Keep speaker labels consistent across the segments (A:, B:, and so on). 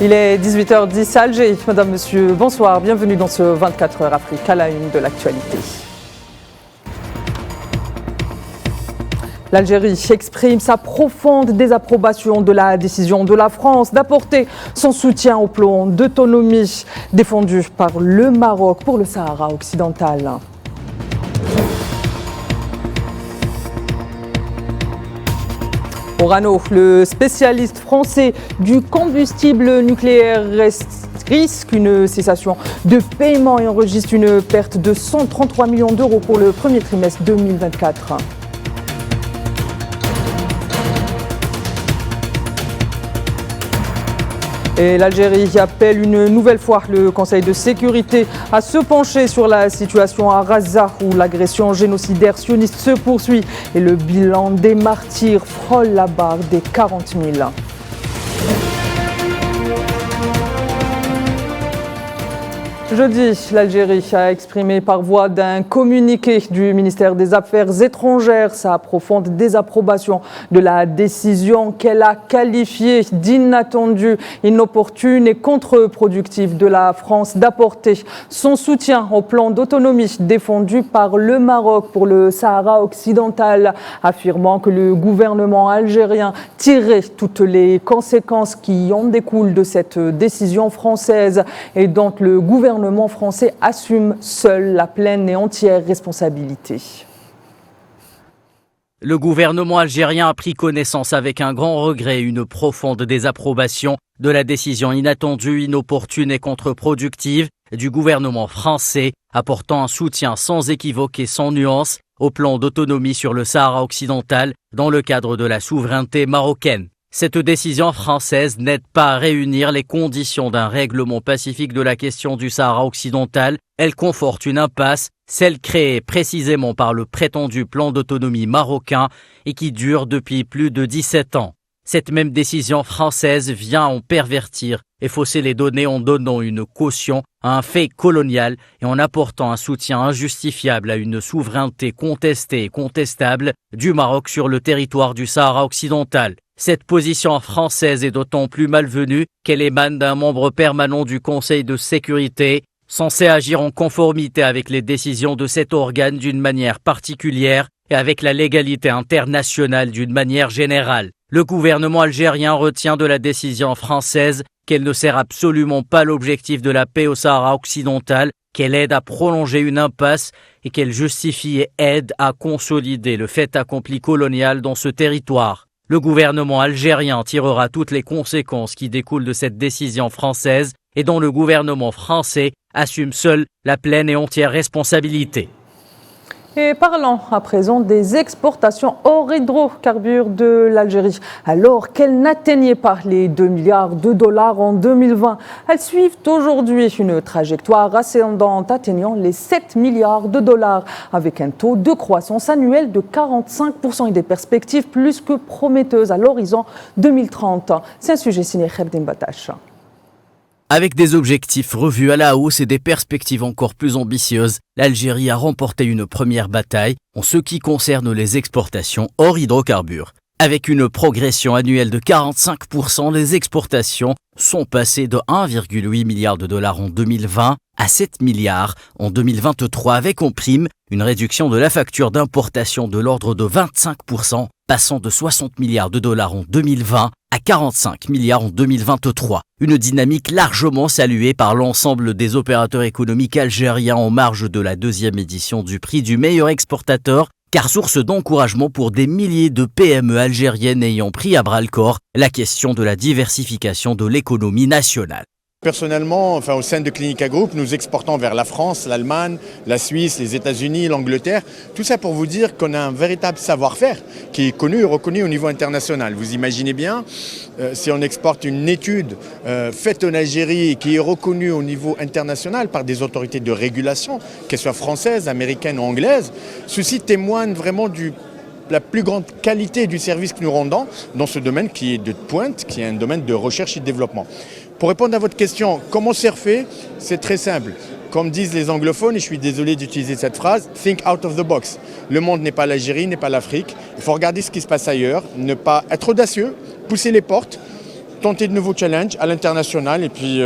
A: Il est 18h10 à Alger. Madame, Monsieur, bonsoir. Bienvenue dans ce 24 heures Afrique à la une de l'actualité. L'Algérie exprime sa profonde désapprobation de la décision de la France d'apporter son soutien au plan d'autonomie défendu par le Maroc pour le Sahara occidental. Orano, le spécialiste français du combustible nucléaire, risque une cessation de paiement et enregistre une perte de 133 millions d'euros pour le premier trimestre 2024. Et l'Algérie appelle une nouvelle fois le Conseil de sécurité à se pencher sur la situation à Gaza où l'agression génocidaire sioniste se poursuit et le bilan des martyrs frôle la barre des 40 000. Jeudi, l'Algérie a exprimé par voie d'un communiqué du ministère des Affaires étrangères sa profonde désapprobation de la décision qu'elle a qualifiée d'inattendue, inopportune et contre-productive de la France d'apporter son soutien au plan d'autonomie défendu par le Maroc pour le Sahara occidental, affirmant que le gouvernement algérien tirerait toutes les conséquences qui en découlent de cette décision française et dont le gouvernement français assume seul la pleine et entière responsabilité.
B: Le gouvernement algérien a pris connaissance avec un grand regret et une profonde désapprobation de la décision inattendue, inopportune et contre-productive du gouvernement français, apportant un soutien sans équivoque et sans nuance au plan d'autonomie sur le Sahara occidental dans le cadre de la souveraineté marocaine. Cette décision française n'aide pas à réunir les conditions d'un règlement pacifique de la question du Sahara occidental. Elle conforte une impasse, celle créée précisément par le prétendu plan d'autonomie marocain et qui dure depuis plus de 17 ans. Cette même décision française vient en pervertir et fausser les données en donnant une caution à un fait colonial et en apportant un soutien injustifiable à une souveraineté contestée et contestable du Maroc sur le territoire du Sahara occidental. Cette position française est d'autant plus malvenue qu'elle émane d'un membre permanent du Conseil de sécurité, censé agir en conformité avec les décisions de cet organe d'une manière particulière et avec la légalité internationale d'une manière générale. Le gouvernement algérien retient de la décision française qu'elle ne sert absolument pas l'objectif de la paix au Sahara occidental, qu'elle aide à prolonger une impasse et qu'elle justifie et aide à consolider le fait accompli colonial dans ce territoire. Le gouvernement algérien tirera toutes les conséquences qui découlent de cette décision française et dont le gouvernement français assume seul la pleine et entière responsabilité.
A: Et parlons à présent des exportations hors hydrocarbures de l'Algérie. Alors qu'elles n'atteignaient pas les 2 milliards de dollars en 2020, elles suivent aujourd'hui une trajectoire ascendante atteignant les 7 milliards de dollars avec un taux de croissance annuel de 45% et des perspectives plus que prometteuses à l'horizon 2030. C'est un sujet signé Khebdin Batache.
B: Avec des objectifs revus à la hausse et des perspectives encore plus ambitieuses, l'Algérie a remporté une première bataille en ce qui concerne les exportations hors hydrocarbures. Avec une progression annuelle de 45%, les exportations sont passées de 1,8 milliard de dollars en 2020 à 7 milliards en 2023 avec en prime une réduction de la facture d'importation de l'ordre de 25%, passant de 60 milliards de dollars en 2020 à 45 milliards en 2023. Une dynamique largement saluée par l'ensemble des opérateurs économiques algériens en marge de la deuxième édition du prix du meilleur exportateur, car source d'encouragement pour des milliers de PME algériennes ayant pris à bras-le-corps la question de la diversification de l'économie nationale.
C: Personnellement, au sein de Clinica Group, nous exportons vers la France, l'Allemagne, la Suisse, les États-Unis, l'Angleterre. Tout ça pour vous dire qu'on a un véritable savoir-faire qui est connu et reconnu au niveau international. Vous imaginez bien, si on exporte une étude faite en Algérie et qui est reconnue au niveau international par des autorités de régulation, qu'elles soient françaises, américaines ou anglaises, ceci témoigne vraiment la plus grande qualité du service que nous rendons dans ce domaine qui est de pointe, qui est un domaine de recherche et de développement. Pour répondre à votre question, comment c'est fait? C'est très simple. Comme disent les anglophones, et je suis désolé d'utiliser cette phrase, think out of the box. Le monde n'est pas l'Algérie, n'est pas l'Afrique. Il faut regarder ce qui se passe ailleurs, ne pas être audacieux, pousser les portes, tenter de nouveaux challenges à l'international et puis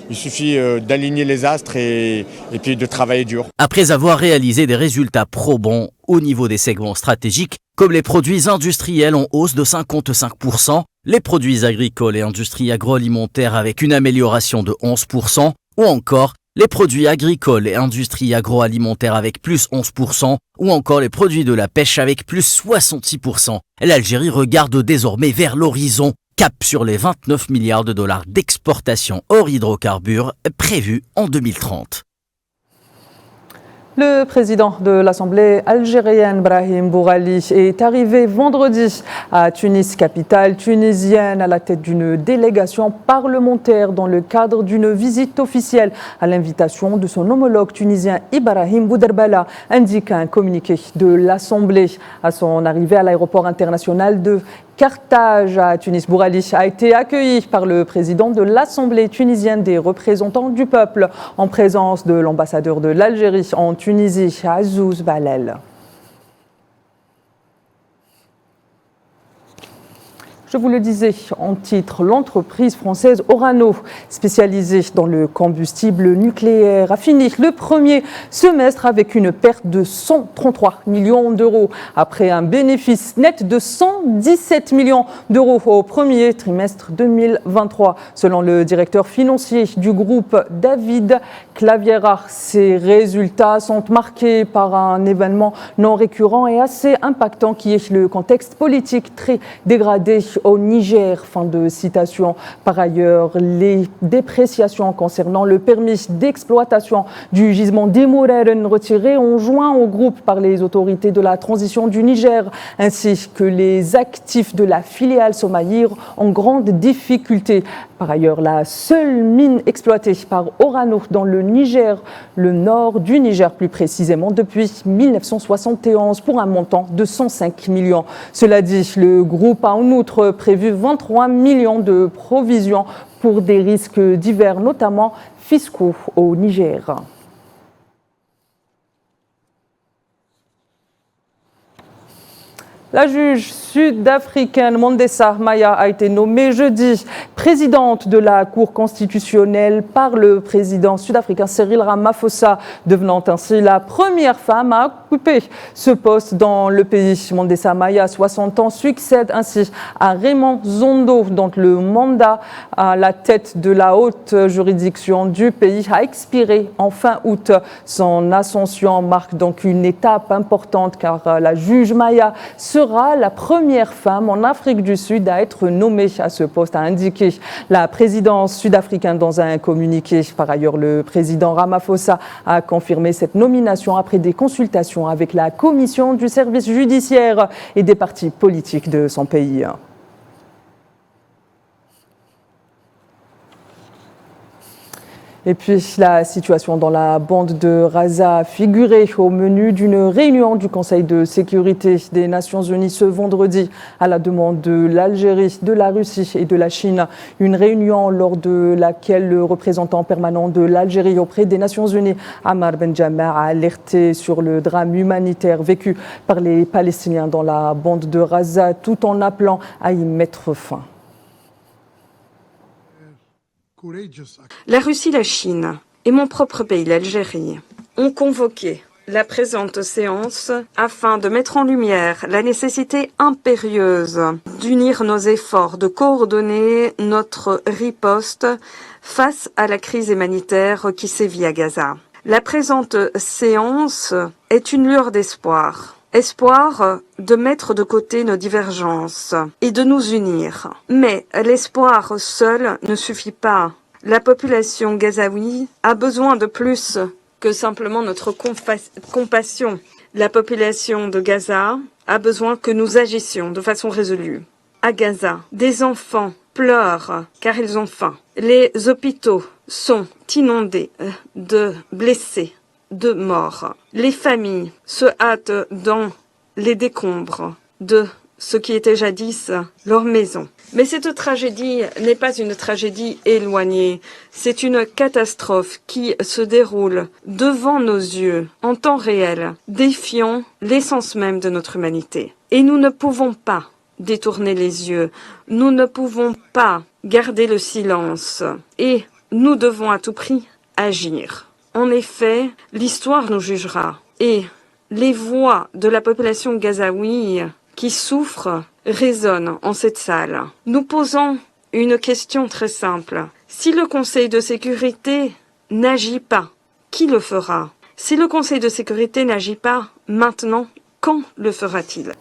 C: il suffit d'aligner les astres et puis de travailler dur.
B: Après avoir réalisé des résultats probants au niveau des segments stratégiques, comme les produits industriels en hausse de 55%, les produits agricoles et industries agroalimentaires avec une amélioration de 11%, ou encore les produits agricoles et industries agroalimentaires avec plus 11%, ou encore les produits de la pêche avec plus 66%. L'Algérie regarde désormais vers l'horizon, cap sur les 29 milliards de dollars d'exportation hors hydrocarbures prévus en 2030.
A: Le président de l'Assemblée algérienne, Brahim Bourali, est arrivé vendredi à Tunis, capitale tunisienne, à la tête d'une délégation parlementaire dans le cadre d'une visite officielle à l'invitation de son homologue tunisien Ibrahim Bouderbala, indique un communiqué de l'Assemblée. À son arrivée à l'aéroport international de Carthage à Tunis, Bourali a été accueilli par le président de l'Assemblée tunisienne des représentants du peuple en présence de l'ambassadeur de l'Algérie en Tunisie, Azouz Balel. Je vous le disais en titre, l'entreprise française Orano, spécialisée dans le combustible nucléaire, a fini le premier semestre avec une perte de 133 millions d'euros, après un bénéfice net de 117 millions d'euros au premier trimestre 2023. Selon le directeur financier du groupe, David Claviera, ces résultats sont marqués par un événement non récurrent et assez impactant qui est le contexte politique très dégradé au Niger. Fin de citation. Par ailleurs, les dépréciations concernant le permis d'exploitation du gisement d'Imouraren retiré en juin au groupe par les autorités de la transition du Niger, ainsi que les actifs de la filiale Somaïr en grande difficulté. Par ailleurs, la seule mine exploitée par Orano dans le Niger, le nord du Niger plus précisément, depuis 1971 pour un montant de 105 millions. Cela dit, le groupe a en outre prévu 23 millions de provisions pour des risques divers, notamment fiscaux au Niger. La juge sud-africaine Mondesa Maya a été nommée jeudi présidente de la Cour constitutionnelle par le président sud-africain Cyril Ramaphosa, devenant ainsi la première femme à occuper ce poste dans le pays. Mondesa Maya, 60 ans, succède ainsi à Raymond Zondo, dont le mandat à la tête de la haute juridiction du pays a expiré en fin août. Son ascension marque donc une étape importante car la juge Maya sera la première femme en Afrique du Sud à être nommée à ce poste, a indiqué la présidence sud-africaine dans un communiqué. Par ailleurs, le président Ramaphosa a confirmé cette nomination après des consultations avec la commission du service judiciaire et des partis politiques de son pays. Et puis la situation dans la bande de Gaza figurait au menu d'une réunion du Conseil de sécurité des Nations Unies ce vendredi à la demande de l'Algérie, de la Russie et de la Chine. Une réunion lors de laquelle le représentant permanent de l'Algérie auprès des Nations Unies, Ammar Benjamer, a alerté sur le drame humanitaire vécu par les Palestiniens dans la bande de Gaza tout en appelant à y mettre fin.
D: La Russie, la Chine et mon propre pays, l'Algérie, ont convoqué la présente séance afin de mettre en lumière la nécessité impérieuse d'unir nos efforts, de coordonner notre riposte face à la crise humanitaire qui sévit à Gaza. La présente séance est une lueur d'espoir. Espoir de mettre de côté nos divergences et de nous unir. Mais l'espoir seul ne suffit pas. La population gazaoui a besoin de plus que simplement notre compassion. La population de Gaza a besoin que nous agissions de façon résolue. À Gaza, des enfants pleurent car ils ont faim. Les hôpitaux sont inondés de blessés, de morts. Les familles se hâtent dans les décombres de ce qui était jadis leur maison. Mais cette tragédie n'est pas une tragédie éloignée, c'est une catastrophe qui se déroule devant nos yeux, en temps réel, défiant l'essence même de notre humanité. Et nous ne pouvons pas détourner les yeux. Nous ne pouvons pas garder le silence et nous devons à tout prix agir. En effet, l'histoire nous jugera et les voix de la population gazaouie qui souffre résonnent en cette salle. Nous posons une question très simple. Si le Conseil de sécurité n'agit pas, qui le fera? Si le Conseil de sécurité n'agit pas maintenant, quand le fera-t-il?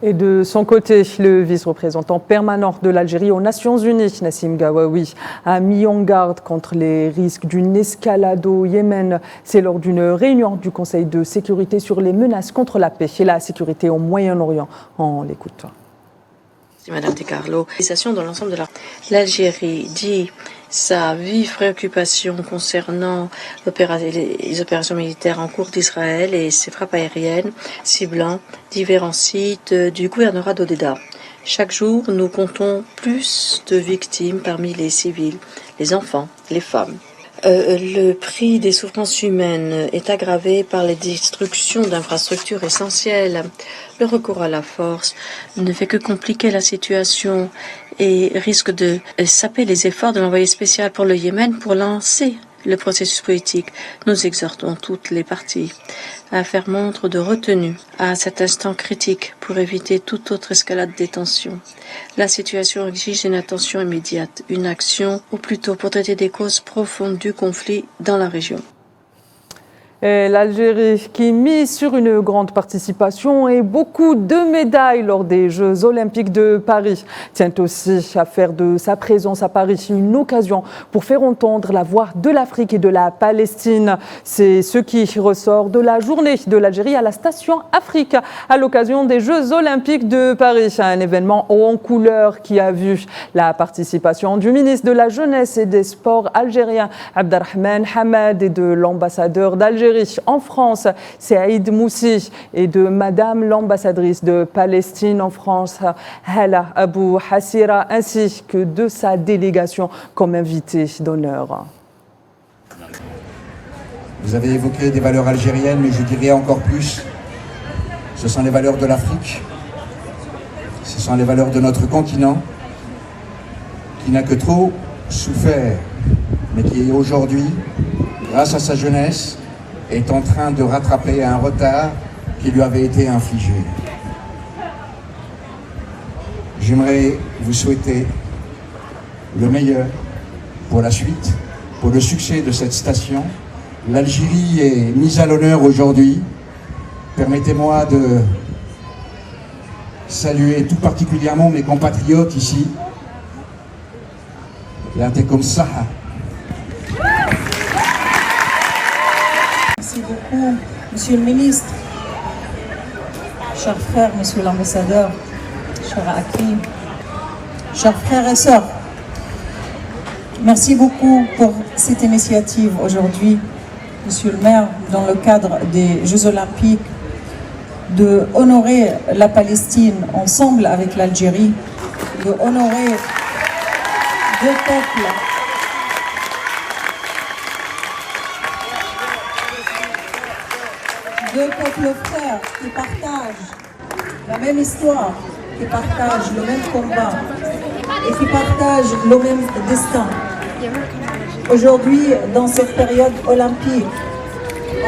A: Et de son côté, le vice-représentant permanent de l'Algérie aux Nations Unies, Nassim Gawawi, a mis en garde contre les risques d'une escalade au Yémen. C'est lors d'une réunion du Conseil de sécurité sur les menaces contre la paix et la sécurité au Moyen-Orient. On l'écoute.
E: Madame De Carlo, dans l'ensemble de l'Algérie dit sa vive préoccupation concernant les opérations militaires en cours d'Israël et ses frappes aériennes ciblant différents sites du gouvernorat d'Odéda. Chaque jour, nous comptons plus de victimes parmi les civils, les enfants, les femmes. Le prix des souffrances humaines est aggravé par les destructions d'infrastructures essentielles. Le recours à la force ne fait que compliquer la situation et risque de saper les efforts de l'envoyé spécial pour le Yémen pour lancer le processus politique. Nous exhortons toutes les parties à faire montre de retenue à cet instant critique pour éviter toute autre escalade des tensions. La situation exige une attention immédiate, une action au plus tôt pour traiter des causes profondes du conflit dans la région.
A: Et l'Algérie qui mise sur une grande participation et beaucoup de médailles lors des Jeux Olympiques de Paris tient aussi à faire de sa présence à Paris une occasion pour faire entendre la voix de l'Afrique et de la Palestine. C'est ce qui ressort de la journée de l'Algérie à la Station Afrique à l'occasion des Jeux Olympiques de Paris. Un événement haut en couleur qui a vu la participation du ministre de la Jeunesse et des Sports algérien Abderrahmane Hamad et de l'ambassadeur d'Algérie en France, Saïd Moussi, et de Madame l'ambassadrice de Palestine en France, Hala Abou Hassira, ainsi que de sa délégation comme invitée d'honneur.
F: Vous avez évoqué des valeurs algériennes, mais je dirais encore plus, ce sont les valeurs de l'Afrique, ce sont les valeurs de notre continent, qui n'a que trop souffert, mais qui aujourd'hui, grâce à sa jeunesse, est en train de rattraper un retard qui lui avait été infligé. J'aimerais vous souhaiter le meilleur pour la suite, pour le succès de cette station. L'Algérie est mise à l'honneur aujourd'hui. Permettez-moi de saluer tout particulièrement mes compatriotes ici. L'Antekom Saha.
G: Merci beaucoup, Monsieur le Ministre, chers frères, Monsieur l'Ambassadeur, chers Hakim, chers frères et sœurs. Merci beaucoup pour cette initiative aujourd'hui, Monsieur le maire, dans le cadre des Jeux Olympiques, de honorer la Palestine ensemble avec l'Algérie, de honorer deux peuples. Deux peuples frères qui partagent la même histoire, qui partagent le même combat et qui partagent le même destin. Aujourd'hui, dans cette période olympique,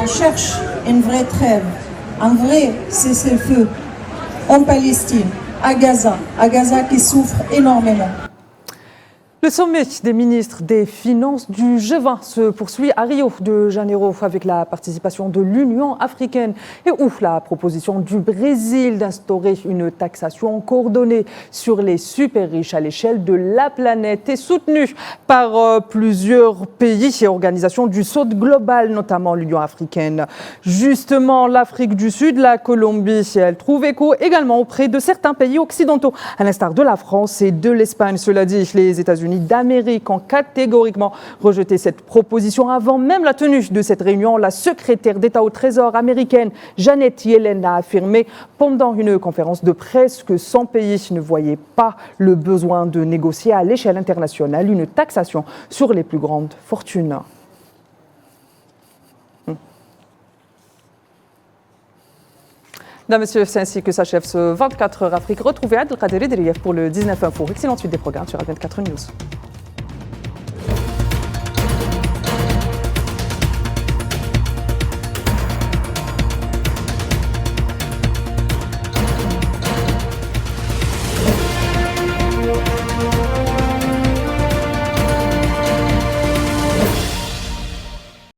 G: on cherche une vraie trêve, un vrai cessez-le-feu en Palestine, à Gaza qui souffre énormément.
A: Le sommet des ministres des Finances du G20 se poursuit à Rio de Janeiro avec la participation de l'Union africaine et ouf la proposition du Brésil d'instaurer une taxation coordonnée sur les super riches à l'échelle de la planète est soutenue par plusieurs pays et organisations du Sud global, notamment l'Union africaine. Justement, l'Afrique du Sud, la Colombie, elle trouve écho également auprès de certains pays occidentaux, à l'instar de la France et de l'Espagne. Cela dit, les États-Unis d'Amérique ont catégoriquement rejeté cette proposition. Avant même la tenue de cette réunion, la secrétaire d'État au Trésor américaine, Janet Yellen, a affirmé pendant une conférence de presse que son pays ne voyait pas le besoin de négocier à l'échelle internationale une taxation sur les plus grandes fortunes. Mesdames, Messieurs, c'est ainsi que s'achève ce 24 heures Afrique. Retrouvez Abdelkader Idrieff pour le 19 Info. Excellente suite des programmes sur 24 News.